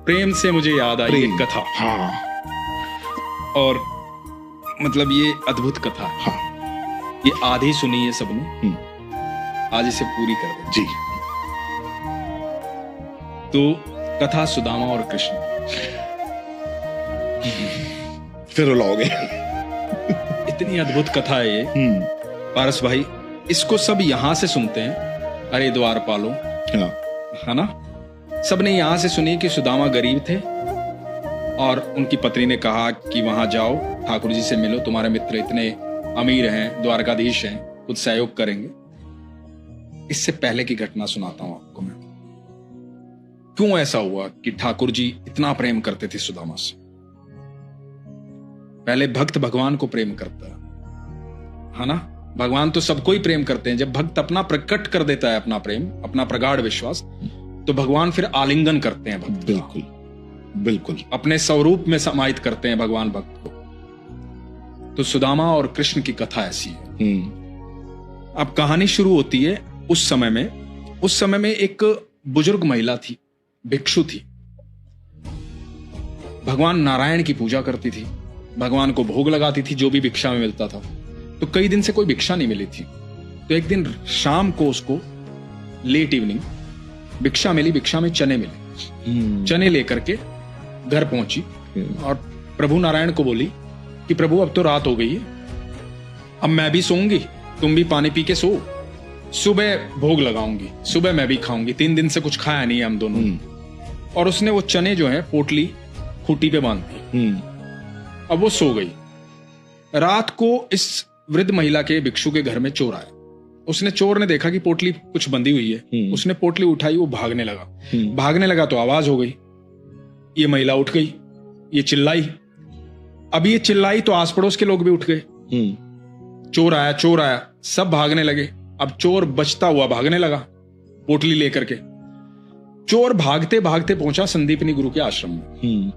प्रेम से मुझे याद आई एक कथा। हाँ और मतलब ये अद्भुत कथा है। हाँ ये आधी सुनी है सबने, आज इसे पूरी कर दे जी। तो कथा सुदामा और कृष्ण। फिर रुलाओगे। इतनी अद्भुत कथा है ये पारस भाई, इसको सब यहां से सुनते हैं, अरे द्वारपालों, हाँ है ना। सबने यहां से सुनी कि सुदामा गरीब थे और उनकी पत्नी ने कहा कि वहां जाओ, ठाकुर जी से मिलो, तुम्हारे मित्र इतने अमीर हैं, द्वारकाधीश हैं, कुछ सहयोग करेंगे। इससे पहले की घटना सुनाता हूं आपको मैं। क्यों ऐसा हुआ कि ठाकुर जी इतना प्रेम करते थे सुदामा से। पहले भक्त भगवान को प्रेम करता है ना। भगवान तो सबको ही प्रेम करते हैं। जब भक्त अपना प्रकट कर देता है अपना प्रेम, अपना प्रगाढ़ विश्वास, तो भगवान फिर आलिंगन करते हैं भक्त। बिल्कुल बिल्कुल अपने स्वरूप में समाहित करते हैं भगवान भक्त को। तो सुदामा और कृष्ण की कथा ऐसी है। अब कहानी शुरू होती है उस समय में। उस समय में एक बुजुर्ग महिला थी, भिक्षु थी। भगवान नारायण की पूजा करती थी, भगवान को भोग लगाती थी जो भी भिक्षा में मिलता था। तो कई दिन से कोई भिक्षा नहीं मिली थी। तो एक दिन शाम को उसको लेट इवनिंग भिक्षा मिली। भिक्षा में चने मिले। चने लेकर के घर पहुंची और प्रभु नारायण को बोली कि प्रभु अब तो रात हो गई है, अब मैं भी सोऊंगी, तुम भी पानी पी के सो, सुबह भोग लगाऊंगी, सुबह मैं भी खाऊंगी। 3 दिन से कुछ खाया नहीं है हम दोनों। और उसने वो चने जो है पोटली खूंटी पे बांध दी। अब वो सो गई। रात को इस वृद्ध महिला के भिक्षु के घर में चोर आया। चोर ने देखा कि पोटली कुछ बंधी हुई है। उसने पोटली उठाई, वो भागने लगा तो आवाज हो गई। ये महिला उठ गई, ये चिल्लाई। अब ये चिल्लाई तो आस पड़ोस के लोग भी उठ गए। चोर आया, सब भागने लगे। अब चोर बचता हुआ भागने लगा पोटली लेकर के। चोर भागते भागते पहुंचा संदीपनी गुरु के आश्रम में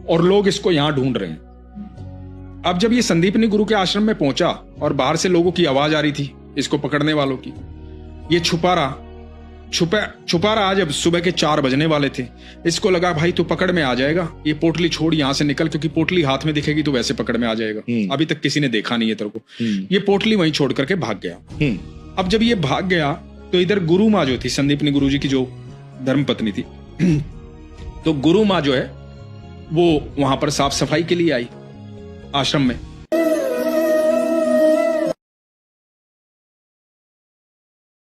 और लोग इसको यहां ढूंढ रहे हैं। अब जब ये संदीपनी गुरु के आश्रम में पहुंचा और बाहर से लोगों की आवाज आ रही थी इसको पकड़ने वालों की, ये छुपा रहा। जब सुबह के 4 बजने वाले थे, इसको लगा भाई तू पकड़ में आ जाएगा, ये पोटली छोड़ यहां से निकल, क्योंकि पोटली हाथ में दिखेगी तो वैसे पकड़ में आ जाएगा। अभी तक किसी ने देखा नहीं है तेरे को। ये पोटली वहीं छोड़ करके भाग गया। अब जब ये भाग गया तो इधर गुरु माँ जो थी, संदीपनी गुरु जी की जो धर्मपत्नी थी, तो गुरु माँ जो है वो वहां पर साफ सफाई के लिए आई आश्रम में।